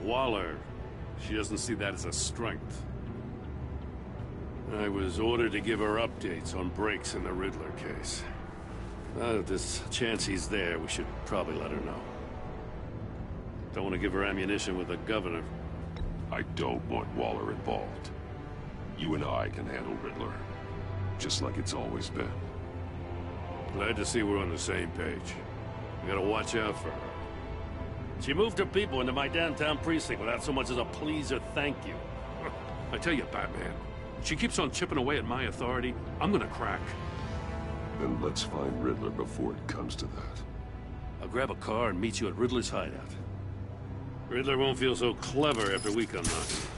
Waller, she doesn't see that as a strength. I was ordered to give her updates on breaks in the Riddler case. If there's a chance he's there, we should probably let her know. Don't want to give her ammunition with the governor. I don't want Waller involved. You and I can handle Riddler, just like it's always been. Glad to see we're on the same page. We gotta watch out for her. She moved her people into my downtown precinct without so much as a please or thank you. I tell you, Batman, she keeps on chipping away at my authority. I'm gonna crack. Then let's find Riddler before it comes to that. I'll grab a car and meet you at Riddler's hideout. Riddler won't feel so clever after we come knocking.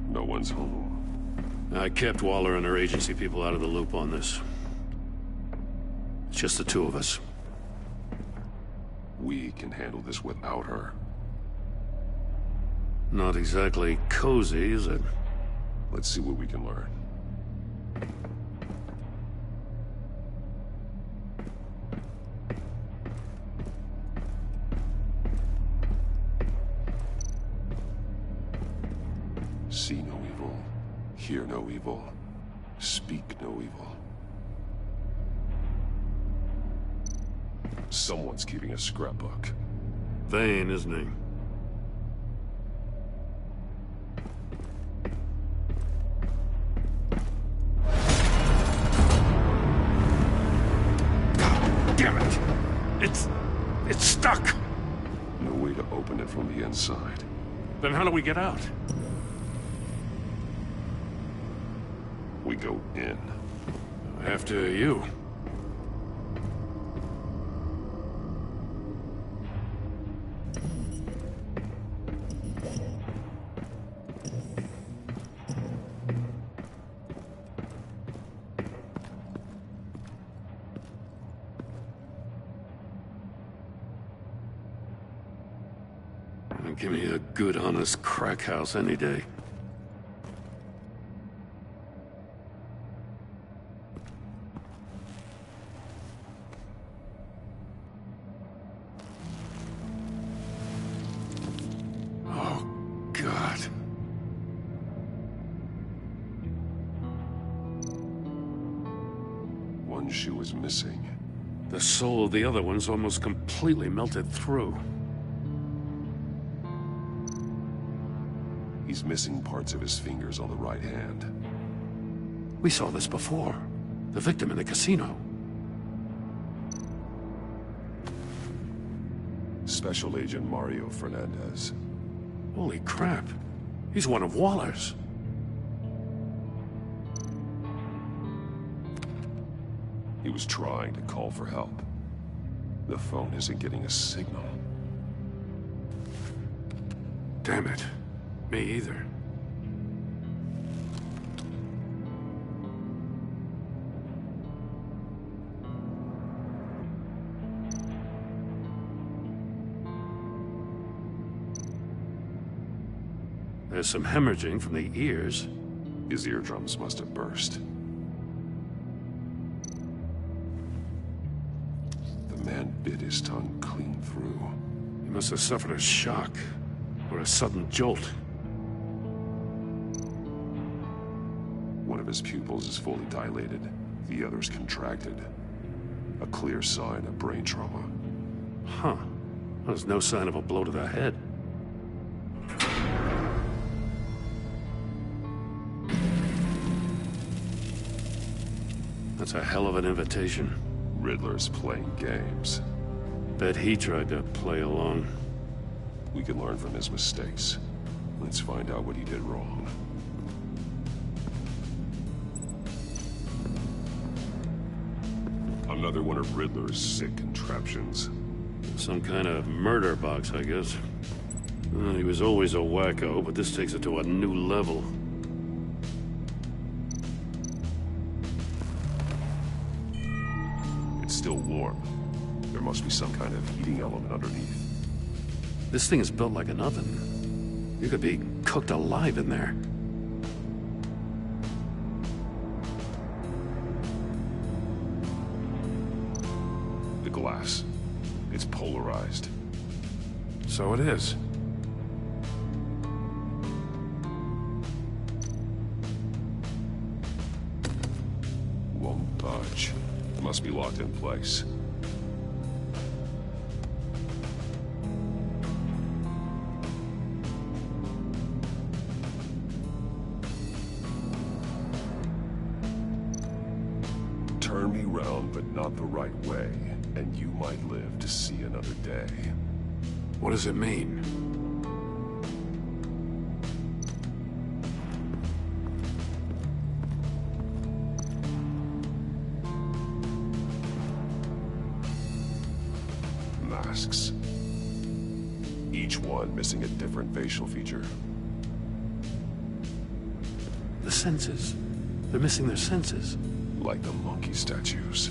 No one's home. I kept Waller and her agency people out of the loop on this. It's just the two of us. We can handle this without her. Not exactly cozy, is it? Let's see what we can learn. See no evil, hear no evil, speak no evil. Someone's keeping a scrapbook. Vane, isn't he? God damn it! It's stuck! No way to open it from the inside. Then how do we get out? We go in. After you. Give me a good, honest crack house any day. Oh, God. One shoe is missing. The soul of the other one's almost completely melted through. He's missing parts of his fingers on the right hand. We saw this before. The victim in the casino. Special Agent Mario Fernandez. Holy crap. He's one of Waller's. He was trying to call for help. The phone isn't getting a signal. Damn it. Me either. There's some hemorrhaging from the ears. His eardrums must have burst. The man bit his tongue clean through. He must have suffered a shock, or a sudden jolt. One of his pupils is fully dilated, the other's contracted. A clear sign of brain trauma. Huh. There's no sign of a blow to the head. That's a hell of an invitation. Riddler's playing games. Bet he tried to play along. We can learn from his mistakes. Let's find out what he did wrong. Another one of Riddler's sick contraptions. Some kind of murder box, I guess. He was always a wacko, but this takes it to a new level. It's still warm. There must be some kind of heating element underneath. This thing is built like an oven. You could be cooked alive in there. The glass. It's polarized. So it is. Won't budge. Must be locked in place. Turn me round, but not the right way, and you might live to see another day. What does it mean? Masks. Each one missing a different facial feature. The senses. They're missing their senses. Like the monkey statues.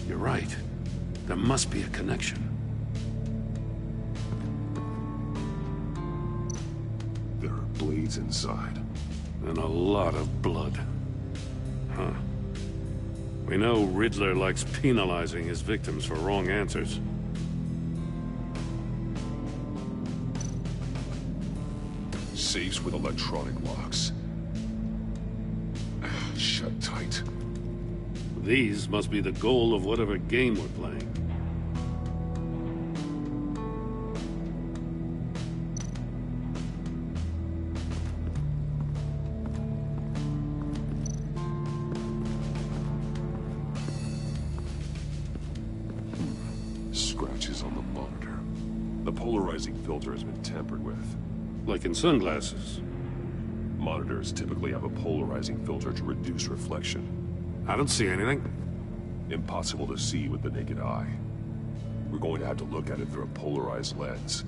You're right. There must be a connection. There are blades inside. And a lot of blood. Huh. We know Riddler likes penalizing his victims for wrong answers. Safes with electronic locks. Shut tight. These must be the goal of whatever game we're playing. Scratches on the monitor. The polarizing filter has been tampered with. Like in sunglasses. Monitors typically have a polarizing filter to reduce reflection. I don't see anything. Impossible to see with the naked eye. We're going to have to look at it through a polarized lens.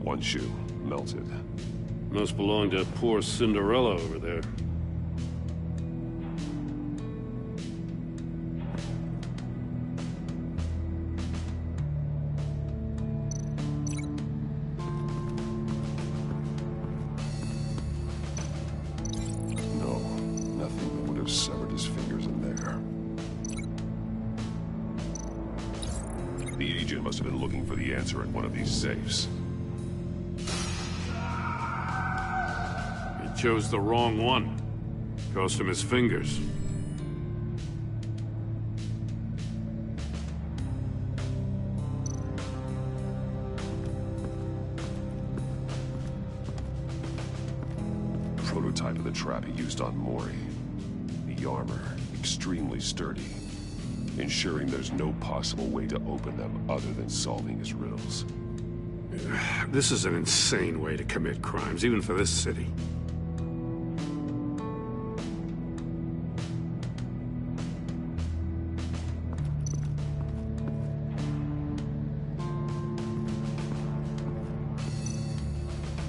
One shoe, melted. Must belong to poor Cinderella over there. No, nothing that would have severed his fingers in there. The agent must have been looking for the answer in one of these safes. He chose the wrong one. Cost him his fingers. Prototype of the trap he used on Mori. The armor, extremely sturdy, ensuring there's no possible way to open them other than solving his riddles. This is an insane way to commit crimes, even for this city.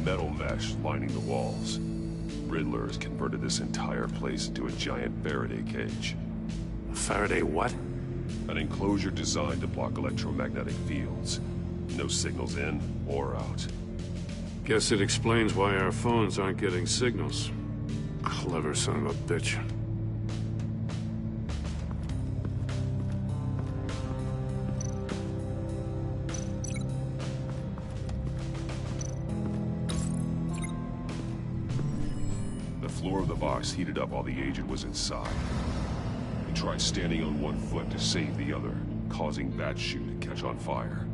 Metal mesh lining the walls. Riddler has converted this entire place into a giant Faraday cage. A Faraday what? An enclosure designed to block electromagnetic fields. No signals in or out. Guess it explains why our phones aren't getting signals. Clever son of a bitch. The floor of the box heated up while the agent was inside. He tried standing on one foot to save the other, causing that shoe to catch on fire.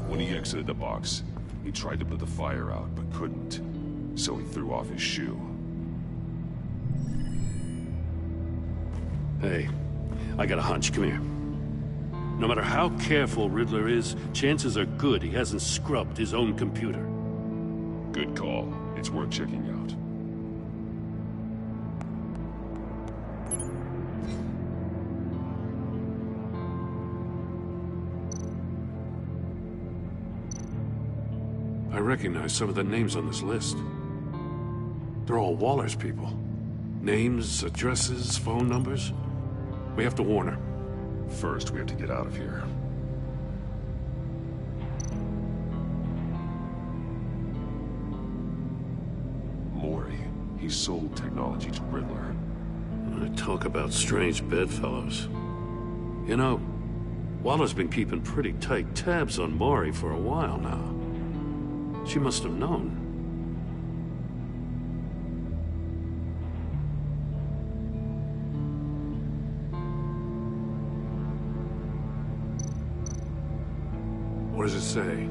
When he exited the box, he tried to put the fire out, but couldn't. So he threw off his shoe. Hey, I got a hunch. Come here. No matter how careful Riddler is, chances are good he hasn't scrubbed his own computer. Good call. It's worth checking out. I recognize some of the names on this list. They're all Waller's people. Names, addresses, phone numbers. We have to warn her. First, we have to get out of here. Mori, he sold technology to Riddler. Talk about strange bedfellows. You know, Waller's been keeping pretty tight tabs on Mori for a while now. She must have known. What does it say?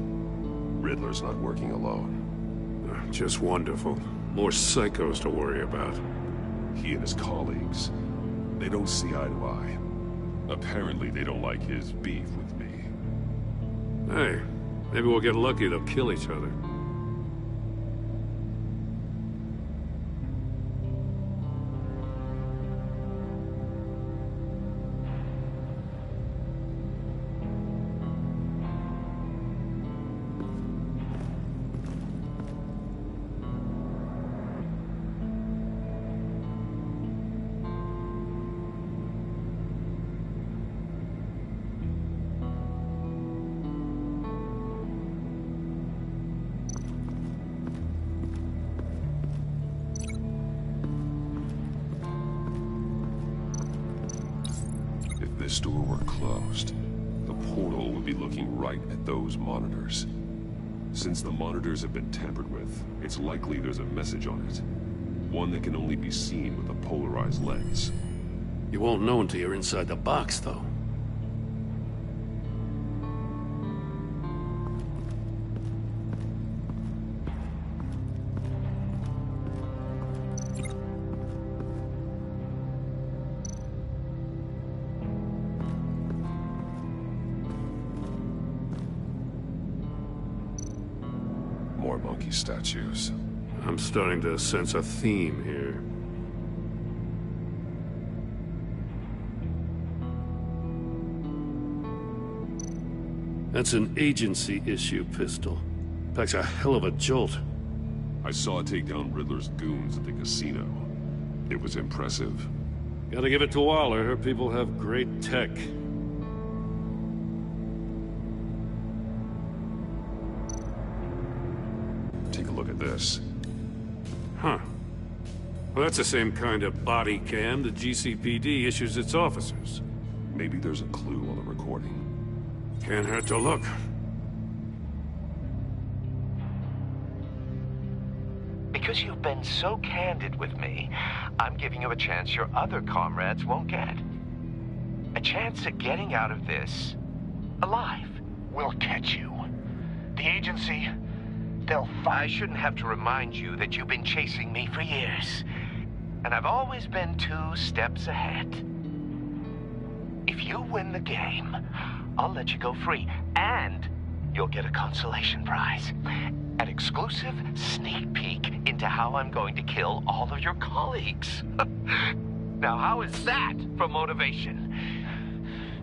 Riddler's not working alone. Just wonderful. More psychos to worry about. He and his colleagues, they don't see eye to eye. Apparently, they don't like his beef with me. Hey, maybe we'll get lucky they'll kill each other. If this door were closed, the portal would be looking right at those monitors. Since the monitors have been tampered with, it's likely there's a message on it. One that can only be seen with a polarized lens. You won't know until you're inside the box, though. More monkey statues. I'm starting to sense a theme here. That's an agency issue pistol. Packs a hell of a jolt. I saw it take down Riddler's goons at the casino. It was impressive. Gotta give it to Waller. Her people have great tech. Take a look at this. Huh. Well, that's the same kind of body cam the GCPD issues its officers. Maybe there's a clue on the recording. Can't hurt to look. Because you've been so candid with me, I'm giving you a chance your other comrades won't get. A chance at getting out of this alive. We'll catch you. The agency, they'll I shouldn't have to remind you that you've been chasing me for years. And I've always been 2 steps ahead. If you win the game, I'll let you go free. And you'll get a consolation prize. An exclusive sneak peek into how I'm going to kill all of your colleagues. Now, how is that for motivation?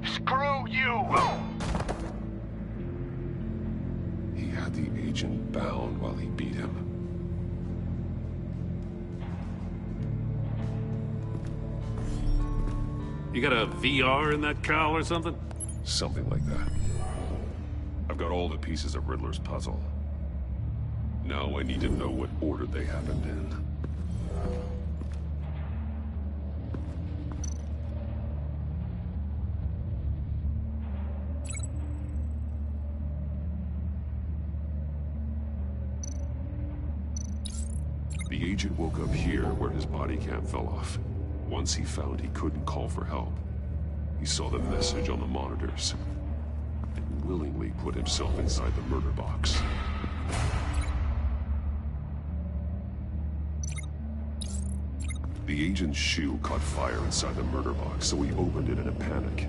screw you! He had the agent bound while he beat him. You got a VR in that cowl or something? Something like that. I've got all the pieces of Riddler's puzzle. Now I need to know what order they happened in. The agent woke up here where his body cam fell off. Once he found he couldn't call for help, he saw the message on the monitors and willingly put himself inside the murder box. The agent's shoe caught fire inside the murder box, so he opened it in a panic.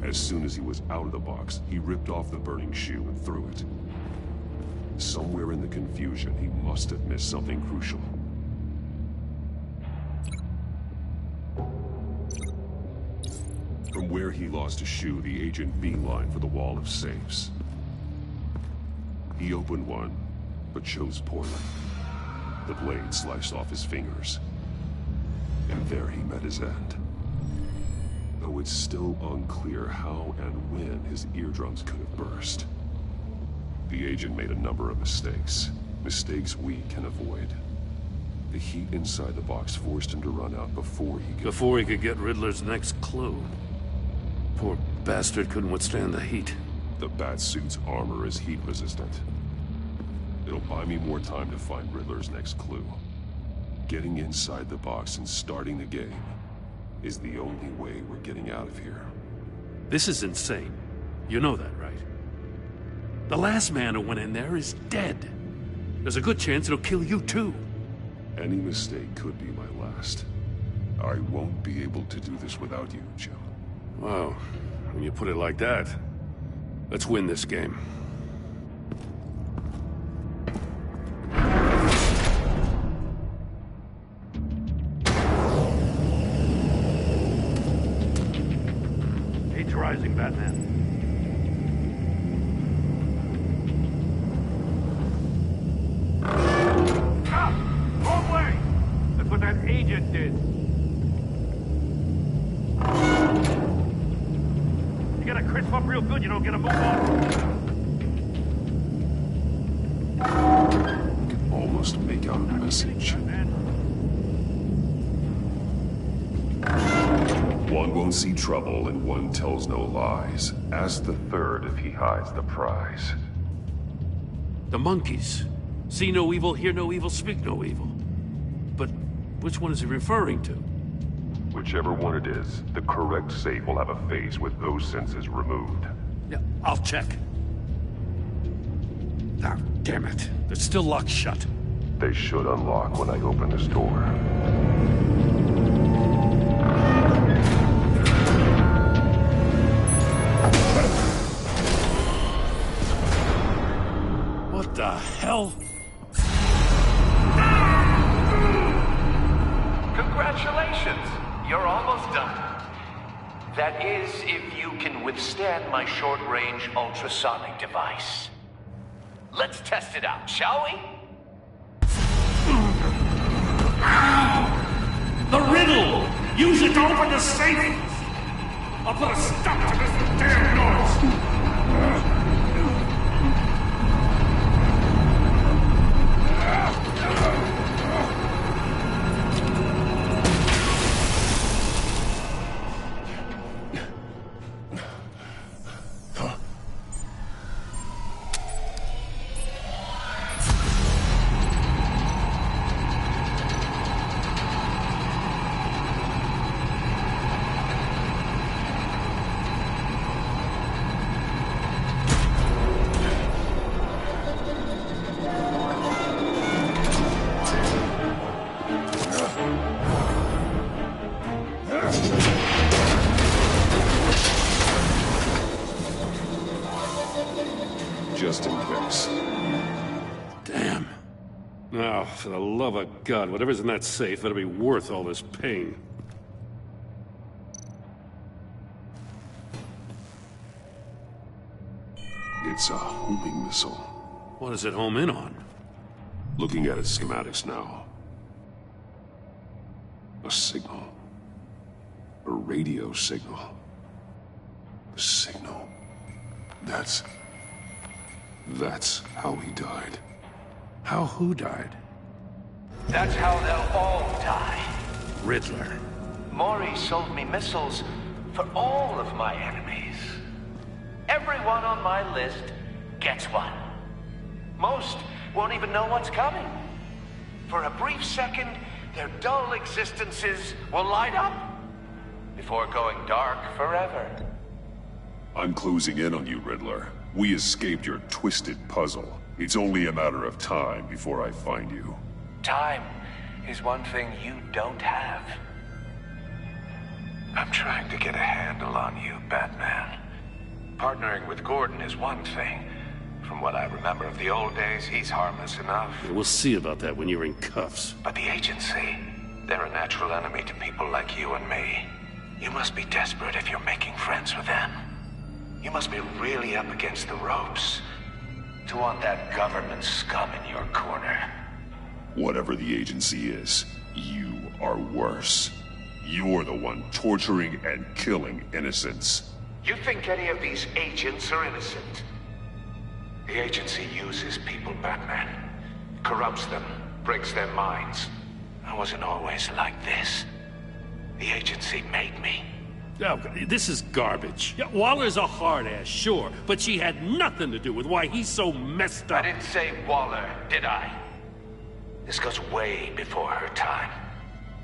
As soon as he was out of the box, he ripped off the burning shoe and threw it. Somewhere in the confusion, he must have missed something crucial. From where he lost a shoe, the agent beelined for the wall of safes. He opened one, but chose poorly. The blade sliced off his fingers. And there he met his end. Though it's still unclear how and when his eardrums could have burst. The agent made a number of mistakes. Mistakes we can avoid. The heat inside the box forced him to run out before he could get Riddler's next clue. Poor bastard couldn't withstand the heat. The Batsuit's armor is heat resistant. It'll buy me more time to find Riddler's next clue. Getting inside the box and starting the game is the only way we're getting out of here. This is insane. You know that, right? The last man who went in there is dead. There's a good chance it'll kill you too. Any mistake could be my last. I won't be able to do this without you, Joe. Wow, when you put it like that, let's win this game. Age rising, Batman. Wrong way! That's what that agent did. You gotta crisp up real good, you don't get a move on. I can almost make out a message. One won't see trouble and one tells no lies. Ask the third if he hides the prize. The monkeys. See no evil, hear no evil, speak no evil. But which one is he referring to? Whichever one it is, the correct safe will have a face with those senses removed. Yeah, I'll check. Ah, damn it. They're still locked shut. They should unlock when I open this door. What the hell? Congratulations! You're almost done. That is, if you can withstand my short-range ultrasonic device. Let's test it out, shall we? The riddle! Use it to open the safe! I'll put a stop to this damn noise! Just in case. Damn. Now, for the love of God, whatever's in that safe better be worth all this pain. It's a homing missile. What does it home in on? Looking at its schematics now. A signal. A radio signal. A signal. That's how he died. How who died? That's how they'll all die. Riddler. Maury sold me missiles for all of my enemies. Everyone on my list gets one. Most won't even know what's coming. For a brief second, their dull existences will light up before going dark forever. I'm closing in on you, Riddler. We escaped your twisted puzzle. It's only a matter of time before I find you. Time is one thing you don't have. I'm trying to get a handle on you, Batman. Partnering with Gordon is one thing. From what I remember of the old days, he's harmless enough. We'll see about that when you're in cuffs. But the agency, they're a natural enemy to people like you and me. You must be desperate if you're making friends with them. You must be really up against the ropes to want that government scum in your corner. Whatever the agency is, you are worse. You're the one torturing and killing innocents. You think any of these agents are innocent? The agency uses people, Batman. Corrupts them, breaks their minds. I wasn't always like this. The agency made me. Oh, this is garbage. Yeah, Waller's a hard-ass, sure, but she had nothing to do with why he's so messed up. I didn't say Waller, did I? This goes way before her time.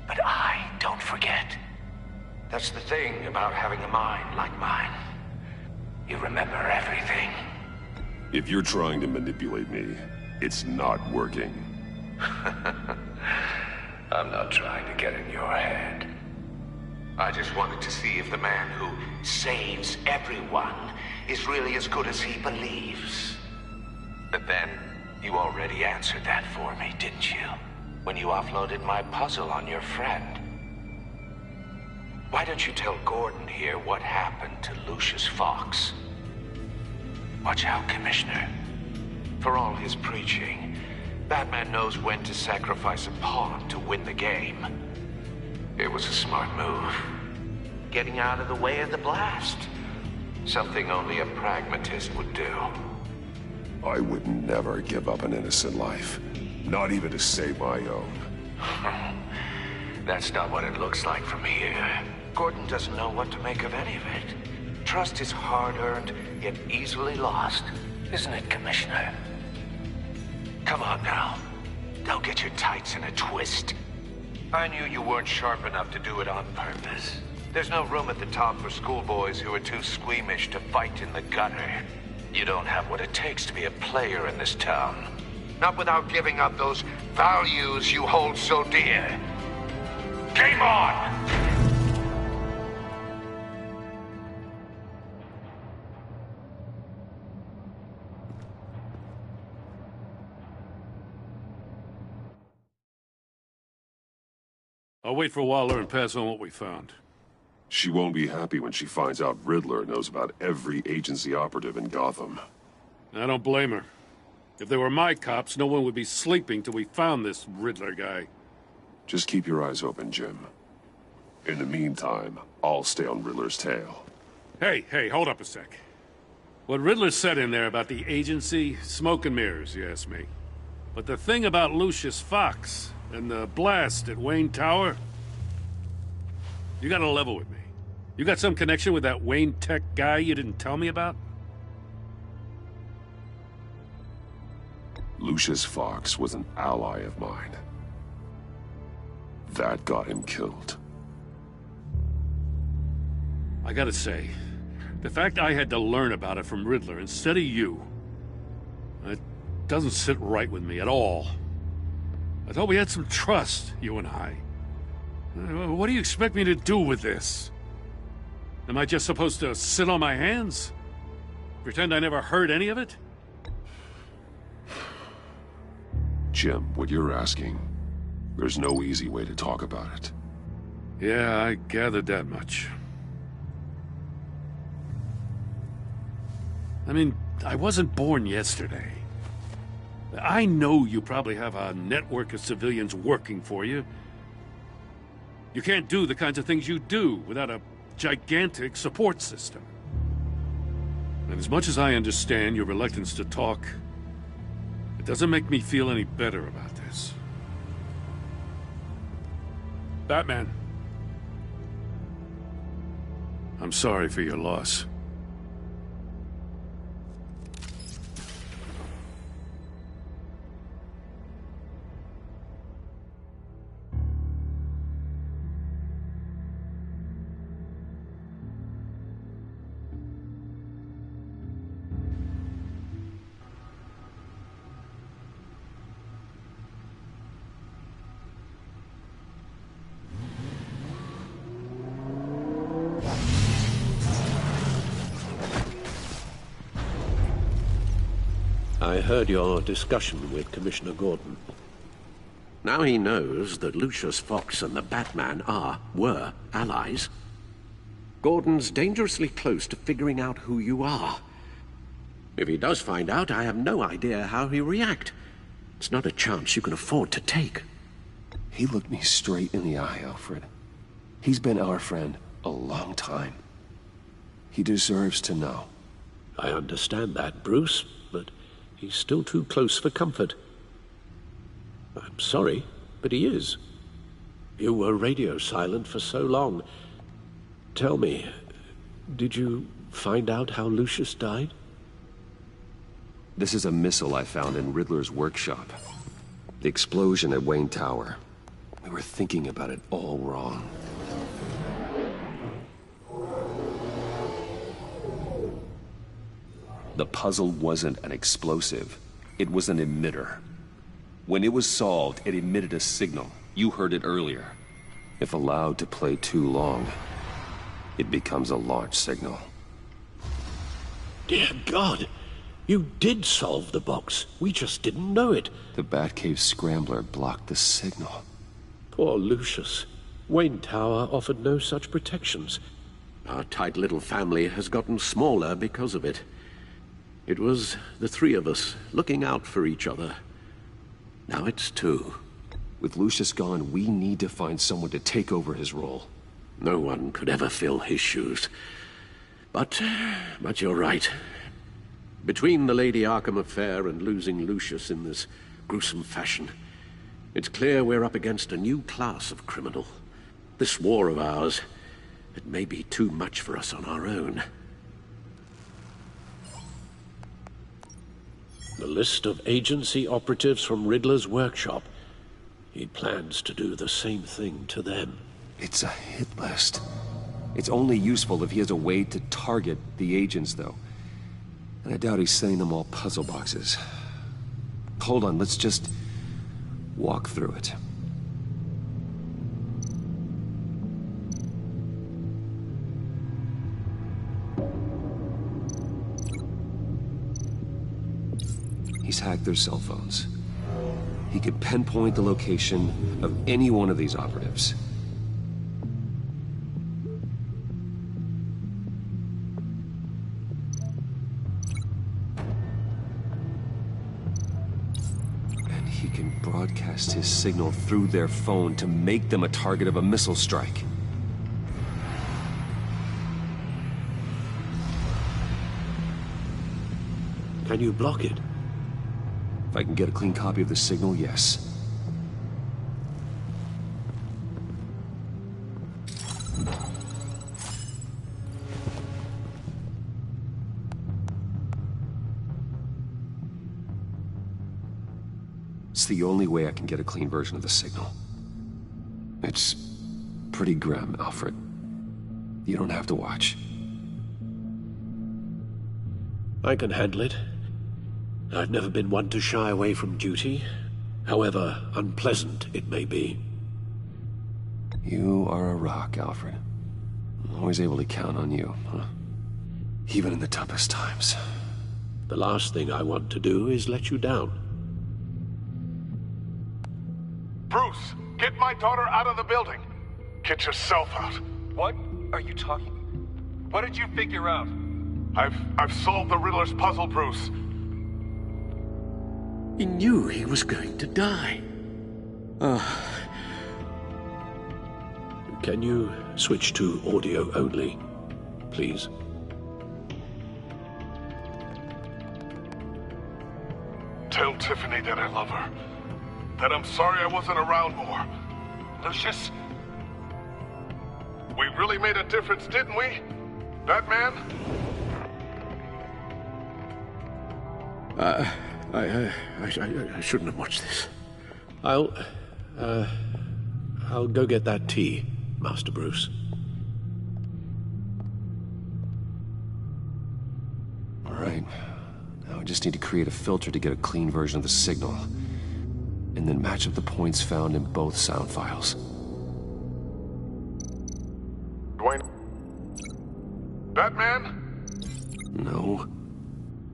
But I don't forget. That's the thing about having a mind like mine. You remember everything. If you're trying to manipulate me, it's not working. I'm not trying to get in your head. I just wanted to see if the man who saves everyone is really as good as he believes. But then, you already answered that for me, didn't you? When you offloaded my puzzle on your friend. Why don't you tell Gordon here what happened to Lucius Fox? Watch out, Commissioner. For all his preaching, Batman knows when to sacrifice a pawn to win the game. It was a smart move. Getting out of the way of the blast. Something only a pragmatist would do. I would never give up an innocent life. Not even to save my own. That's not what it looks like from here. Gordon doesn't know what to make of any of it. Trust is hard-earned, yet easily lost. Isn't it, Commissioner? Come on now. Don't get your tights in a twist. I knew you weren't sharp enough to do it on purpose. There's no room at the top for schoolboys who are too squeamish to fight in the gutter. You don't have what it takes to be a player in this town. Not without giving up those values you hold so dear. Game on! I'll wait for Waller and pass on what we found. She won't be happy when she finds out Riddler knows about every agency operative in Gotham. I don't blame her. If they were my cops, no one would be sleeping till we found this Riddler guy. Just keep your eyes open, Jim. In the meantime, I'll stay on Riddler's tail. Hey, hold up a sec. What Riddler said in there about the agency, smoke and mirrors, you ask me. But the thing about Lucius Fox and the blast at Wayne Tower, you gotta level with me. You got some connection with that Wayne Tech guy you didn't tell me about? Lucius Fox was an ally of mine. That got him killed. I gotta say, the fact I had to learn about it from Riddler instead of you, it doesn't sit right with me at all. I thought we had some trust, you and I. What do you expect me to do with this? Am I just supposed to sit on my hands? Pretend I never heard any of it? Jim, what you're asking, there's no easy way to talk about it. Yeah, I gathered that much. I mean, I wasn't born yesterday. I know you probably have a network of civilians working for you. You can't do the kinds of things you do without a gigantic support system. And as much as I understand your reluctance to talk, it doesn't make me feel any better about this. Batman. I'm sorry for your loss. I heard your discussion with Commissioner Gordon. Now he knows that Lucius Fox and the Batman were allies. Gordon's dangerously close to figuring out who you are. If he does find out, I have no idea how he'll react. It's not a chance you can afford to take. He looked me straight in the eye, Alfred. He's been our friend a long time. He deserves to know. I understand that, Bruce, but he's still too close for comfort. I'm sorry, but he is. You were radio silent for so long. Tell me, did you find out how Lucius died? This is a missile I found in Riddler's workshop. The explosion at Wayne Tower. We were thinking about it all wrong. The puzzle wasn't an explosive. It was an emitter. When it was solved, it emitted a signal. You heard it earlier. If allowed to play too long, it becomes a launch signal. Dear God! You did solve the box. We just didn't know it. The Batcave scrambler blocked the signal. Poor Lucius. Wayne Tower offered no such protections. Our tight little family has gotten smaller because of it. It was the three of us looking out for each other. Now it's two. With Lucius gone, we need to find someone to take over his role. No one could ever fill his shoes. But you're right. Between the Lady Arkham affair and losing Lucius in this gruesome fashion, it's clear we're up against a new class of criminal. This war of ours, it may be too much for us on our own. The list of agency operatives from Riddler's workshop. He plans to do the same thing to them. It's a hit list. It's only useful if he has a way to target the agents, though. And I doubt he's sending them all puzzle boxes. Hold on, let's just walk through it. He's hacked their cell phones. He could pinpoint the location of any one of these operatives. And he can broadcast his signal through their phone to make them a target of a missile strike. Can you block it? If I can get a clean copy of the signal, yes. It's the only way I can get a clean version of the signal. It's pretty grim, Alfred. You don't have to watch. I can handle it. I've never been one to shy away from duty, however unpleasant it may be. You are a rock, Alfred. I'm always able to count on you, huh? Even in the toughest times. The last thing I want to do is let you down. Bruce, get my daughter out of the building. Get yourself out. What are you talking? What did you figure out? I've solved the Riddler's puzzle, Bruce. He knew he was going to die. Can you switch to audio only, please? Tell Tiffany that I love her. That I'm sorry I wasn't around more. Lucius, we really made a difference, didn't we? Batman? I shouldn't have watched this. I'll go get that tea, Master Bruce. All right. Now I just need to create a filter to get a clean version of the signal, and then match up the points found in both sound files. Dwayne? Batman? No.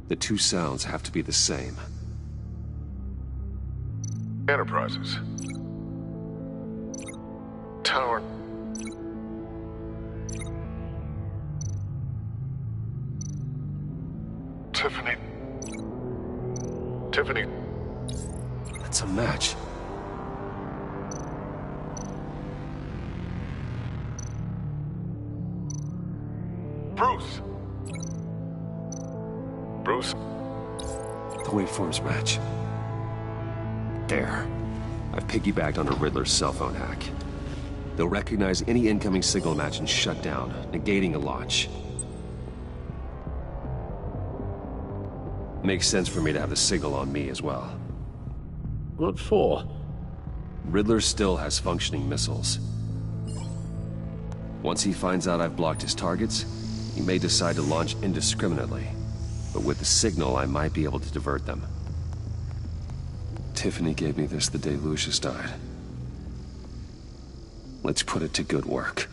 The two sounds have to be the same. Enterprises. Tower. Tiffany. Tiffany. That's a match. Bruce. Bruce. The waveforms match. There. I've piggybacked on a Riddler's cell phone hack. They'll recognize any incoming signal match and shut down, negating a launch. Makes sense for me to have the signal on me as well. What for? Riddler still has functioning missiles. Once he finds out I've blocked his targets, he may decide to launch indiscriminately. But with the signal, I might be able to divert them. Tiffany gave me this the day Lucius died. Let's put it to good work.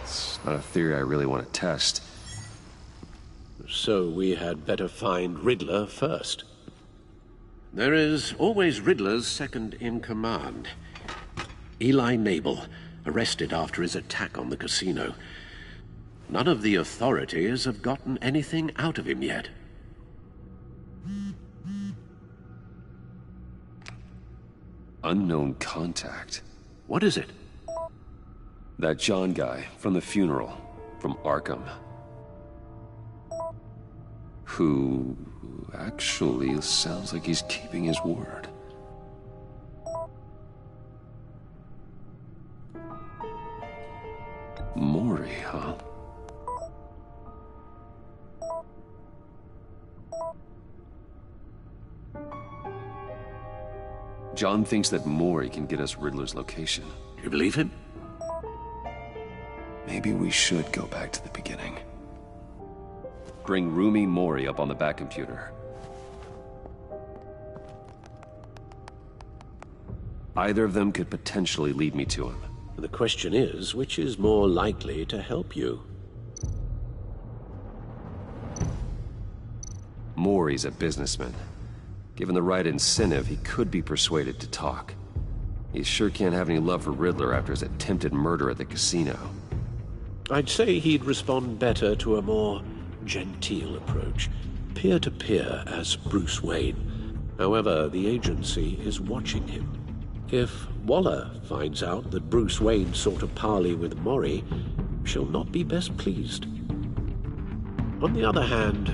It's not a theory I really want to test. So we had better find Riddler first. There is always Riddler's second in command. Eli Nabel, arrested after his attack on the casino. None of the authorities have gotten anything out of him yet. Unknown contact. What is it? That John guy from the funeral, from Arkham. Who actually sounds like he's keeping his word. Maury, huh? John thinks that Maury can get us Riddler's location. You believe him? Maybe we should go back to the beginning. Bring Roomy Maury up on the back computer. Either of them could potentially lead me to him. The question is, which is more likely to help you? Maury's a businessman. Given the right incentive, he could be persuaded to talk. He sure can't have any love for Riddler after his attempted murder at the casino. I'd say he'd respond better to a more genteel approach, peer-to-peer as Bruce Wayne. However, the agency is watching him. If Waller finds out that Bruce Wayne sought a parley with Maury, she'll not be best pleased. On the other hand,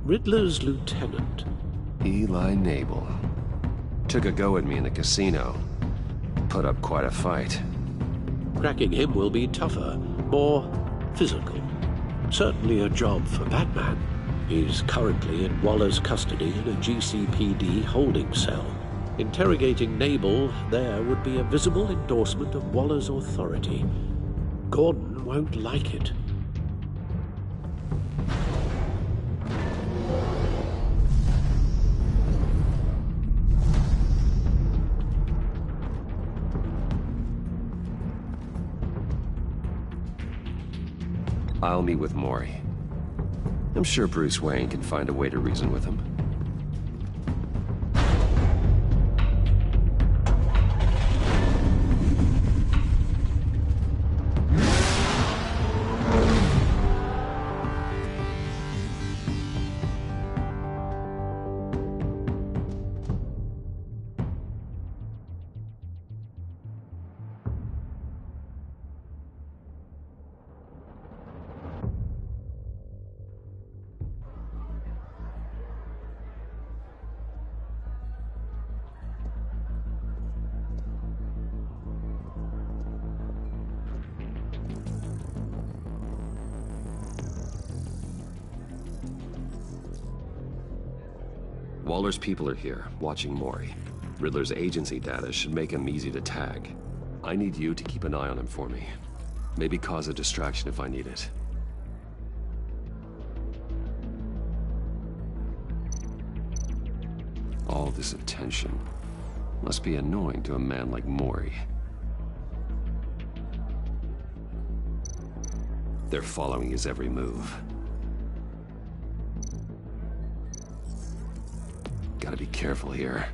Riddler's lieutenant, Eli Nabel, took a go at me in the casino. Put up quite a fight. cracking him will be tougher, more physical. Certainly a job for Batman. He's currently in Waller's custody in a GCPD holding cell. Interrogating Nabel there would be a visible endorsement of Waller's authority. Gordon won't like it. I'll meet with Maury. I'm sure Bruce Wayne can find a way to reason with him. Waller's people are here, watching Mori. Riddler's agency data should make him easy to tag. I need you to keep an eye on him for me. Maybe cause a distraction if I need it. All this attention must be annoying to a man like Mori. They're following his every move. Gotta be careful here.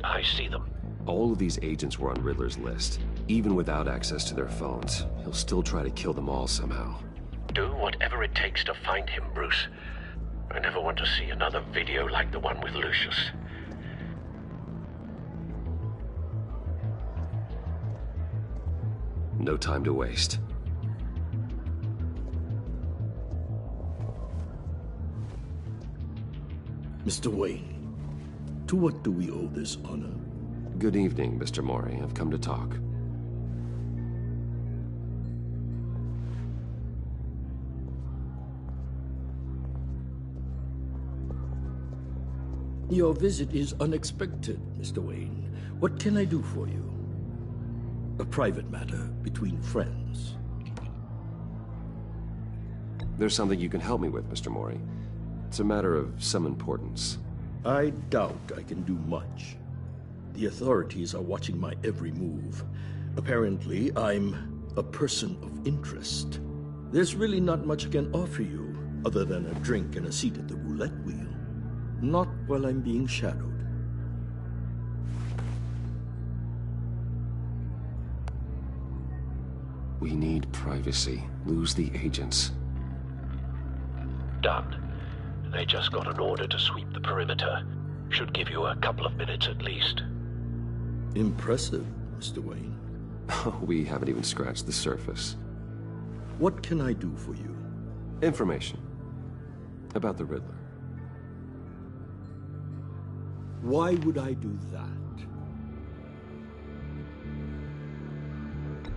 I see them. All of these agents were on Riddler's list. Even without access to their phones, he'll still try to kill them all somehow. Do whatever it takes to find him, Bruce. I never want to see another video like the one with Lucius. No time to waste. Mr. Wayne, to what do we owe this honor? Good evening, Mr. Mori. I've come to talk. Your visit is unexpected, Mr. Wayne. What can I do for you? A private matter between friends. There's something you can help me with, Mr. Mori. It's a matter of some importance. I doubt I can do much. The authorities are watching my every move. Apparently, I'm a person of interest. There's really not much I can offer you, other than a drink and a seat at the roulette wheel. Not while I'm being shadowed. We need privacy. Lose the agents. Done. They just got an order to sweep the perimeter. Should give you a couple of minutes at least. Impressive, Mr. Wayne. We haven't even scratched the surface. What can I do for you? Information. About the Riddler. Why would I do that?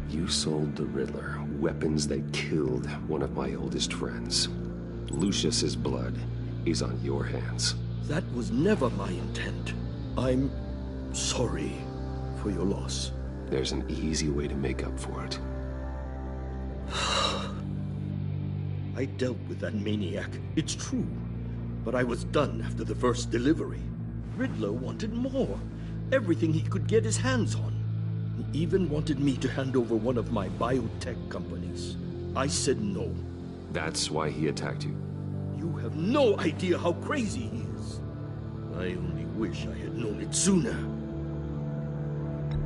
You sold the Riddler weapons that killed one of my oldest friends. Lucius's blood is on your hands. That was never my intent. I'm sorry for your loss. There's an easy way to make up for it. I dealt with that maniac, it's true. But I was done after the first delivery. Riddler wanted more. Everything he could get his hands on. He even wanted me to hand over one of my biotech companies. I said no. That's why he attacked you. You have no idea how crazy he is. I only wish I had known it sooner.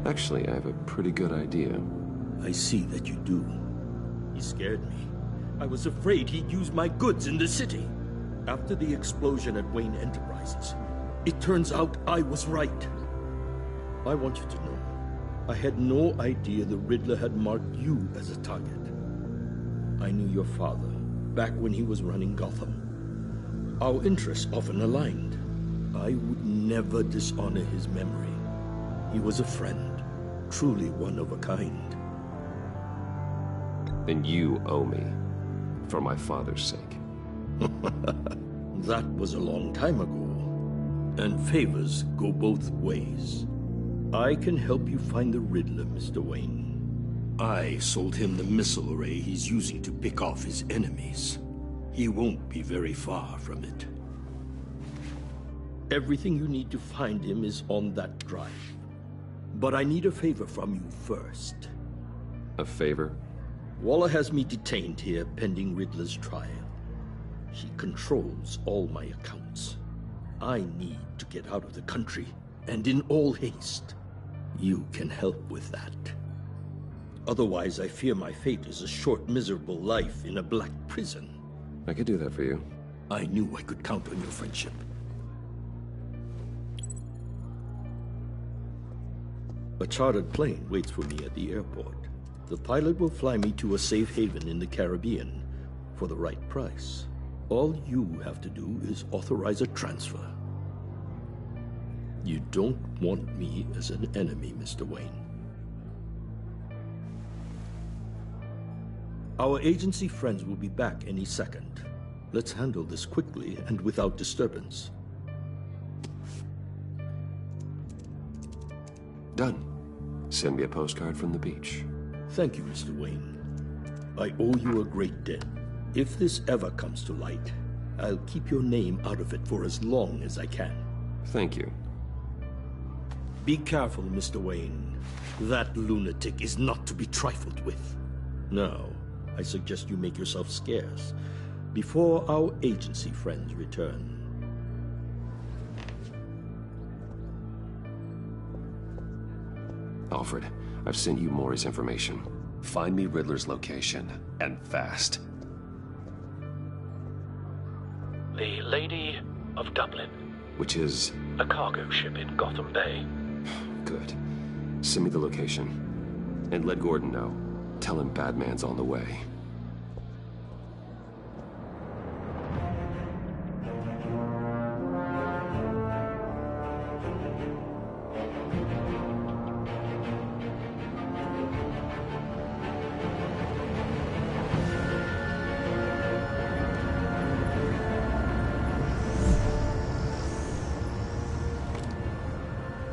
Actually, I have a pretty good idea. I see that you do. He scared me. I was afraid he'd use my goods in the city. After the explosion at Wayne Enterprises, it turns out I was right. I want you to know, I had no idea the Riddler had marked you as a target. I knew your father back when he was running Gotham. Our interests often aligned. I would never dishonor his memory. He was a friend, truly one of a kind. And you owe me, for my father's sake. That was a long time ago, and favors go both ways. I can help you find the Riddler, Mr. Wayne. I sold him the missile array he's using to pick off his enemies. He won't be very far from it. Everything you need to find him is on that drive. But I need a favor from you first. A favor? Waller has me detained here pending Riddler's trial. She controls all my accounts. I need to get out of the country, and in all haste. You can help with that. Otherwise, I fear my fate is a short, miserable life in a black prison. I could do that for you. I knew I could count on your friendship. A chartered plane waits for me at the airport. The pilot will fly me to a safe haven in the Caribbean for the right price. All you have to do is authorize a transfer. You don't want me as an enemy, Mr. Wayne. Our agency friends will be back any second. Let's handle this quickly and without disturbance. Done. Send me a postcard from the beach. Thank you, Mr. Wayne. I owe you a great debt. If this ever comes to light, I'll keep your name out of it for as long as I can. Thank you. Be careful, Mr. Wayne. That lunatic is not to be trifled with. Now, I suggest you make yourself scarce before our agency friends return. Alfred, I've sent you Maury's information. Find me Riddler's location, and fast. The Lady of Dublin. Which is? A cargo ship in Gotham Bay. Good. Send me the location. And let Gordon know. Tell him Batman's on the way.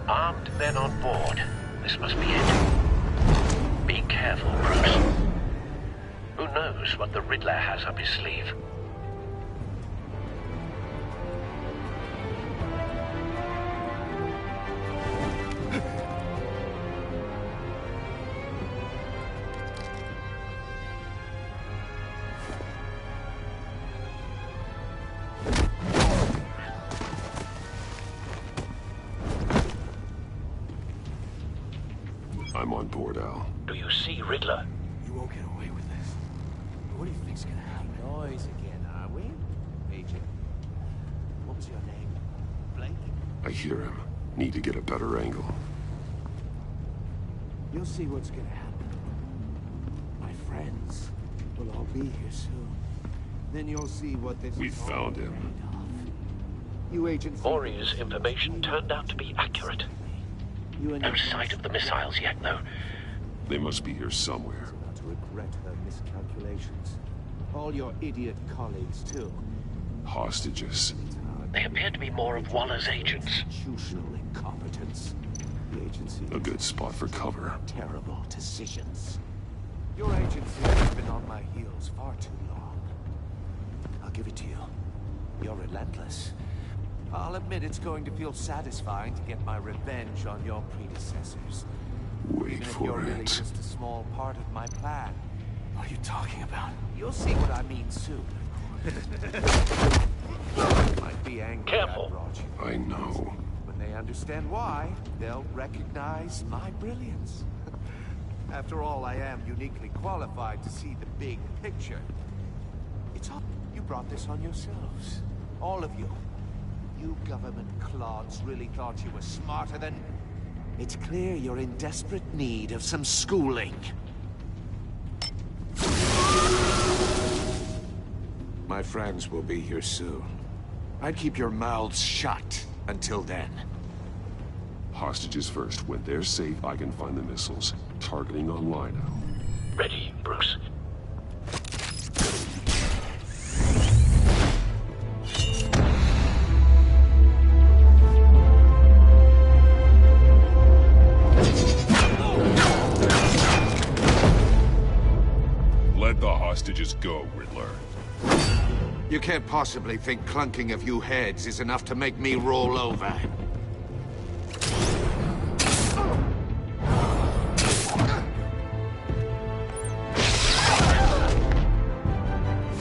Armed men on board. This must be it. Be careful, Bruce. Who knows what the Riddler has up his sleeve? I'm on board, Al. Do you see Riddler? You won't get away with this. What do you think's gonna happen? Noise again, are we? Agent. What was your name? Blake? I hear him. Need to get a better angle. You'll see what's gonna happen. My friends will all be here soon. Then you'll see what this We is all found him. made of. You agents. Maury's information turned out to be accurate. No sight of the missiles yet, though. They must be here somewhere. Not to regret her miscalculations. All your idiot colleagues, too. Hostages. They appear to be more of Waller's agents. Institutional incompetence. The agency. A good spot for cover. Terrible decisions. Your agency has been on my heels far too long. I'll give it to you. You're relentless. I'll admit it's going to feel satisfying to get my revenge on your predecessors. Wait Even if for you're really it. just a small part of my plan. What are you talking about? You'll see what I mean soon. Might be angry Careful. I brought you. I know. When they understand why, they'll recognize my brilliance. After all, I am uniquely qualified to see the big picture. It's all you brought this on yourselves. All of you. You government clods really thought you were smarter than... It's clear you're in desperate need of some schooling. My friends will be here soon. I'd keep your mouths shut until then. Hostages first. When they're safe, I can find the missiles. Targeting online now. Ready, Bruce. Let the hostages go, Riddler. You can't possibly think clunking a few heads is enough to make me roll over.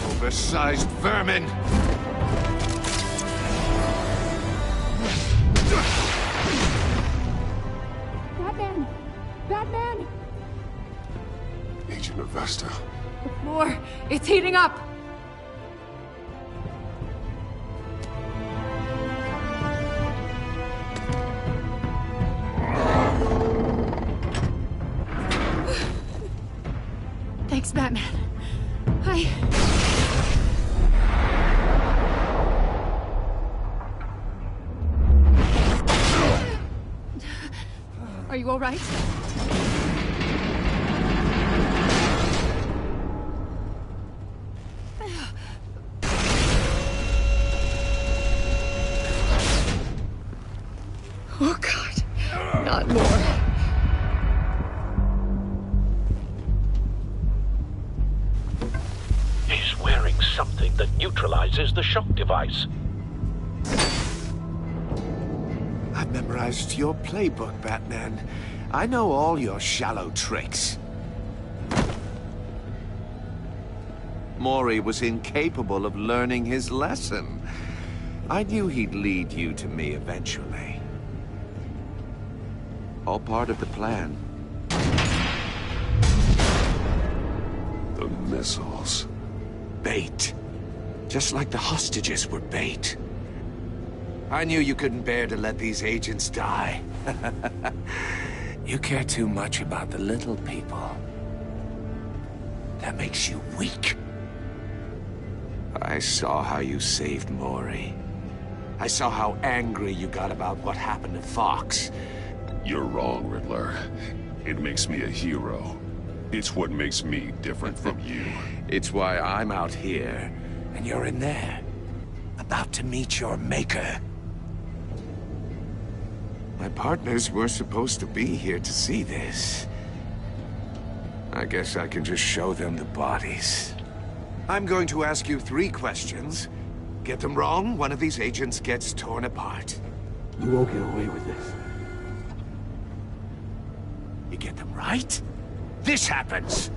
Oversized vermin! Batman! Batman! Agent Avesta. More! It's heating up! Thanks, Batman. Are you all right? Oh, God. Not more. neutralizes the shock device. I've memorized your playbook, Batman. I know all your shallow tricks. Mori was incapable of learning his lesson. I knew he'd lead you to me eventually. All part of the plan. The missiles. Bait. Just like the hostages were bait. I knew you couldn't bear to let these agents die. You care too much about the little people. That makes you weak. I saw how you saved Mori. I saw how angry you got about what happened to Fox. You're wrong, Riddler. It makes me a hero. It's what makes me different from you. It's why I'm out here, and you're in there. About to meet your maker. My partners were supposed to be here to see this. I guess I can just show them the bodies. I'm going to ask you 3 questions. Get them wrong, one of these agents gets torn apart. You won't get away with this. You get them right, this happens!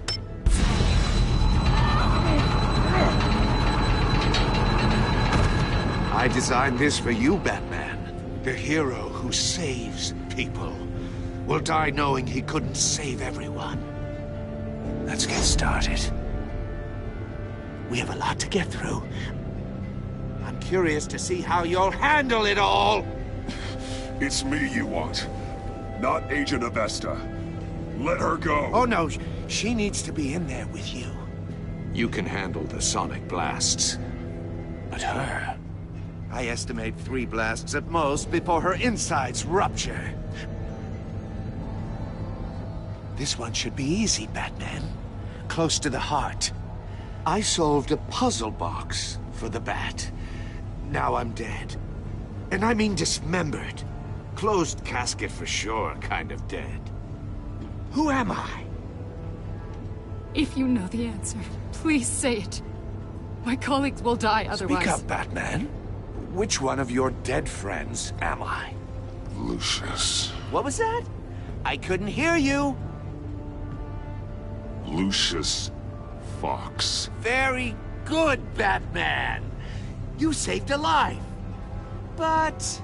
I designed this for you, Batman. The hero who saves people will die knowing he couldn't save everyone. Let's get started. We have a lot to get through. I'm curious to see how you'll handle it all. It's me you want, not Agent Avesta. Let her go. Oh no, she needs to be in there with you. You can handle the sonic blasts. But her... I estimate 3 blasts at most before her insides rupture. This one should be easy, Batman. Close to the heart. I solved a puzzle box for the Bat. Now I'm dead. And I mean dismembered. Closed casket for sure, kind of dead. Who am I? If you know the answer, please say it. My colleagues will die otherwise. Speak up, Batman. Which one of your dead friends am I? Lucius. What was that? I couldn't hear you. Lucius Fox. Very good, Batman. You saved a life. But...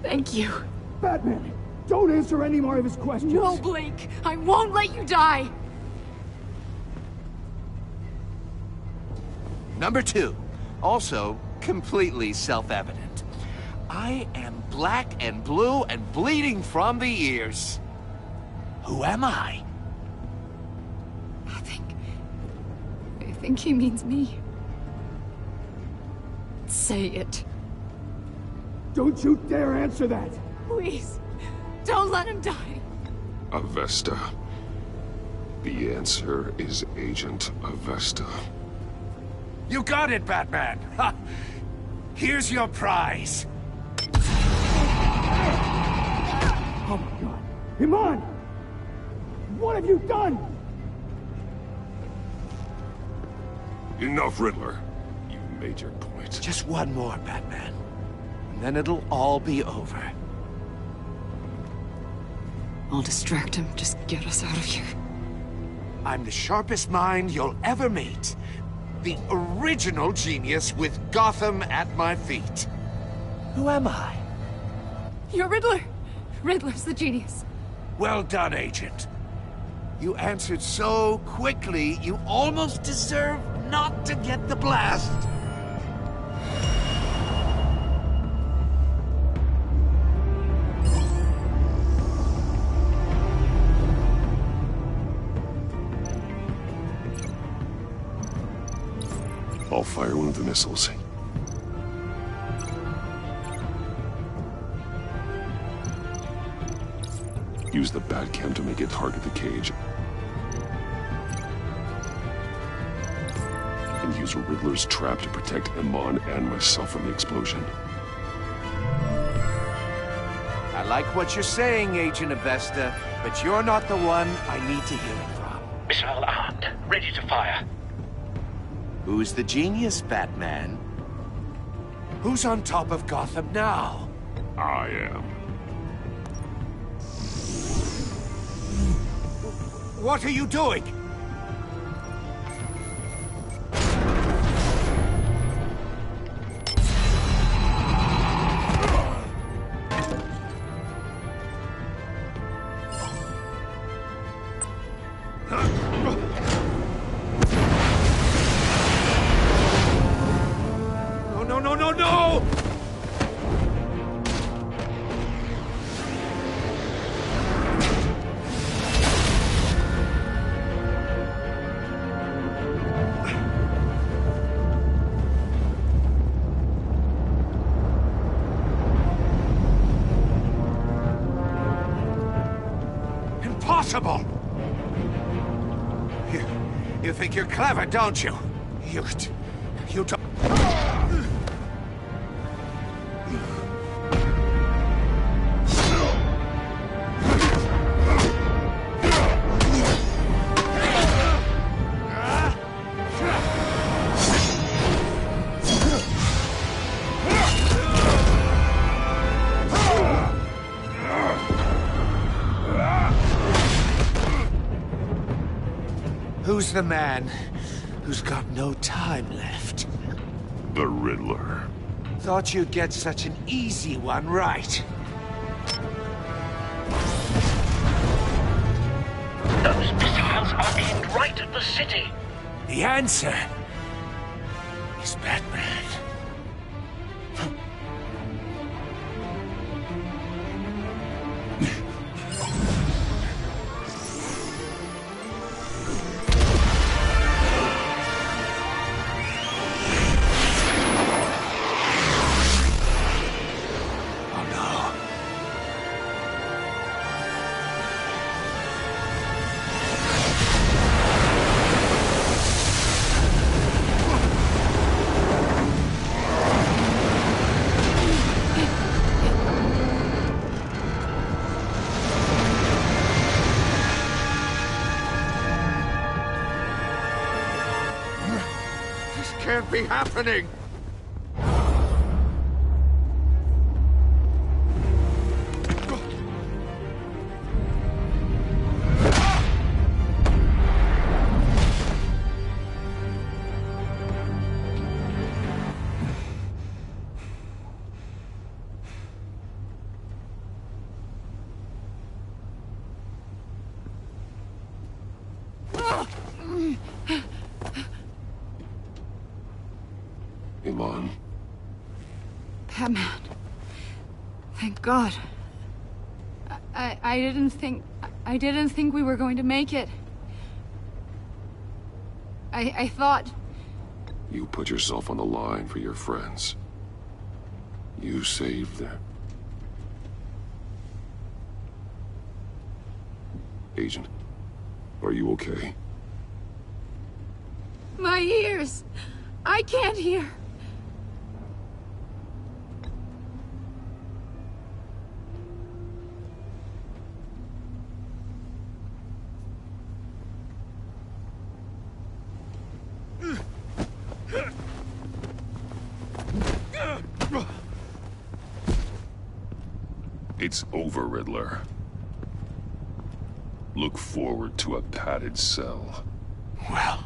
Thank you. Batman, don't answer any more of his questions. No, Blake. I won't let you die. Number 2. Also, completely self-evident. I am black and blue and bleeding from the ears. Who am I? I think he means me. Say it. Don't you dare answer that! Please, don't let him die. Avesta. The answer is Agent Avesta. You got it, Batman! Ha! Here's your prize! Oh my god! Iman! What have you done? Enough, Riddler. You made your point. Just one more, Batman. And then it'll all be over. I'll distract him. Just get us out of here. I'm the sharpest mind you'll ever meet. The original genius with Gotham at my feet. Who am I? You're Riddler. Riddler's the genius. Well done, Agent. You answered so quickly, you almost deserve not to get the blast. I'll fire one of the missiles. Use the Batcam to make it target the cage. And use a Riddler's trap to protect Iman and myself from the explosion. I like what you're saying, Agent Avesta. but you're not the one I need to hear it from. Missile armed, ready to fire. Who's the genius, Batman? Who's on top of Gotham now? I am. What are you doing? No! Impossible! You think you're clever, don't you? You don't... Who's the man who's got no time left? The Riddler. Thought you'd get such an easy one right. Those missiles are aimed right at the city. The answer is Batman. Can't be happening! Iman. Batman. Thank God. I didn't think we were going to make it. I thought... You put yourself on the line for your friends. You saved them. Agent, are you okay? My ears! I can't hear! It's over, Riddler. Look forward to a padded cell. Well,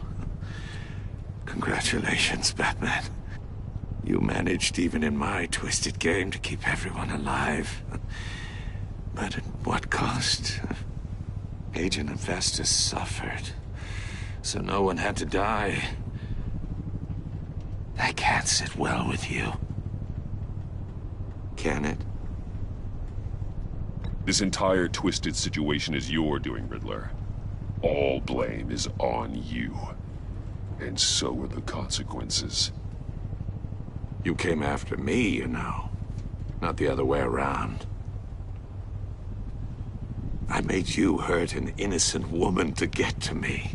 congratulations, Batman. You managed, even in my twisted game, to keep everyone alive. But at what cost? Agent Infestus suffered, so no one had to die. That can't sit well with you. Can it? This entire twisted situation is your doing, Riddler. All blame is on you. And so are the consequences. You came after me, you know. Not the other way around. I made you hurt an innocent woman to get to me.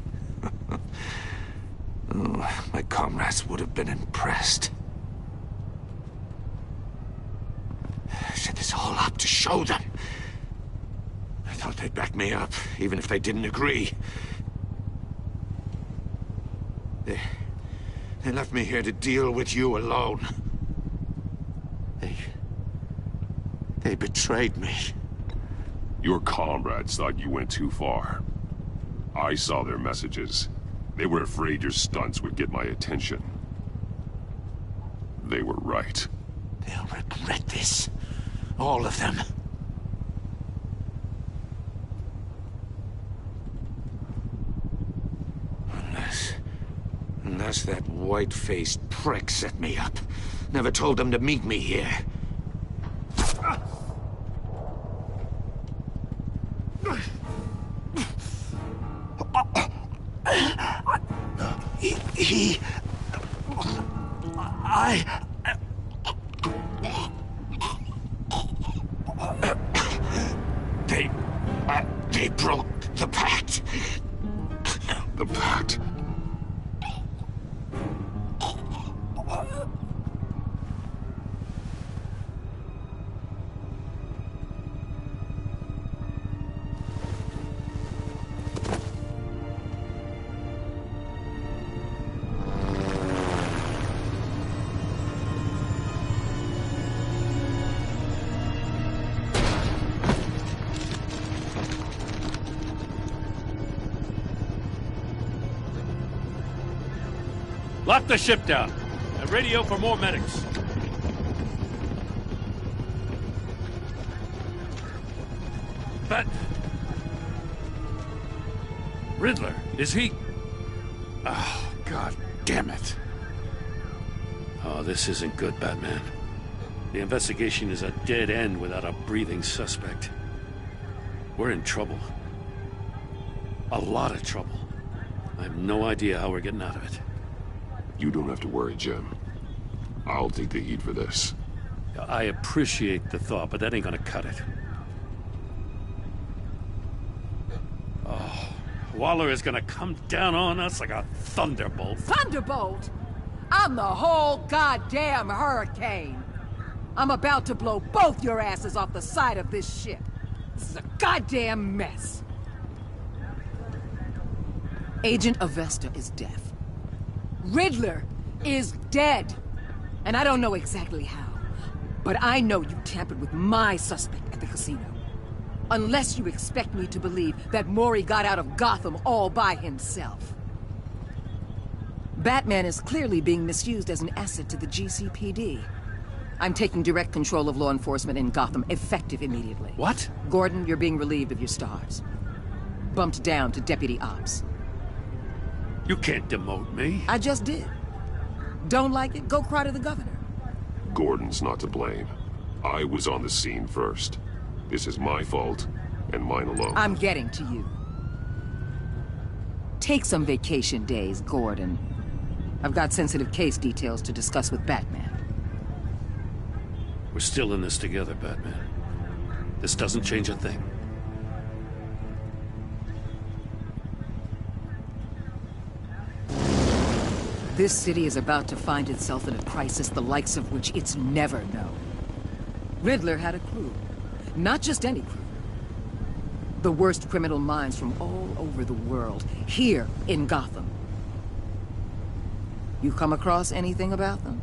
Oh, my comrades would have been impressed. I set this all up to show them thought they'd back me up, even if they didn't agree. They left me here to deal with you alone. They betrayed me. Your comrades thought you went too far. I saw their messages. They were afraid your stunts would get my attention. They were right. They'll regret this. All of them. Unless that white-faced prick set me up. Never told them to meet me here. They broke the pact. The pact? Lock the ship down. And radio for more medics. But... Riddler, is he... Oh, God damn it. Oh, this isn't good, Batman. The investigation is a dead end without a breathing suspect. We're in trouble. A lot of trouble. I have no idea how we're getting out of it. You don't have to worry, Jim. I'll take the heat for this. I appreciate the thought, but that ain't gonna cut it. Oh, Waller is gonna come down on us like a thunderbolt. Thunderbolt? I'm the whole goddamn hurricane. I'm about to blow both your asses off the side of this ship. This is a goddamn mess. Agent Avesta is deaf. Riddler is dead. And I don't know exactly how, but I know you tampered with my suspect at the casino. Unless you expect me to believe that Mori got out of Gotham all by himself. Batman is clearly being misused as an asset to the GCPD. I'm taking direct control of law enforcement in Gotham, effective immediately. What? Gordon, you're being relieved of your stars. Bumped down to Deputy Ops. You can't demote me. I just did. Don't like it? Go cry to the governor. Gordon's not to blame. I was on the scene first. This is my fault, and mine alone. I'm getting to you. Take some vacation days, Gordon. I've got sensitive case details to discuss with Batman. We're still in this together, Batman. This doesn't change a thing. This city is about to find itself in a crisis the likes of which it's never known. Riddler had a crew. Not just any crew. The worst criminal minds from all over the world, here in Gotham. You come across anything about them?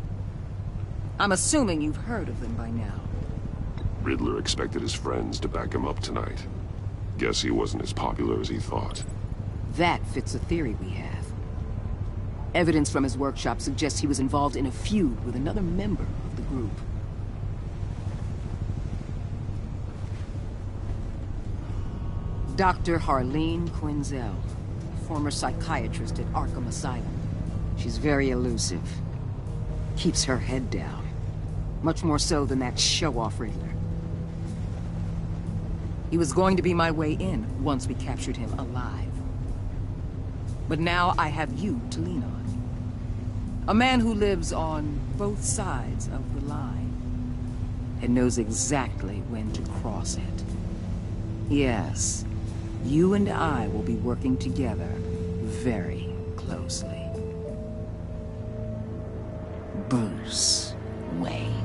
I'm assuming you've heard of them by now. Riddler expected his friends to back him up tonight. Guess he wasn't as popular as he thought. That fits a theory we have. Evidence from his workshop suggests he was involved in a feud with another member of the group. Dr. Harleen Quinzel, former psychiatrist at Arkham Asylum. She's very elusive. Keeps her head down. Much more so than that show-off Riddler. He was going to be my way in once we captured him alive. But now I have you to lean on. A man who lives on both sides of the line and knows exactly when to cross it. Yes, you and I will be working together very closely. Bruce Wayne.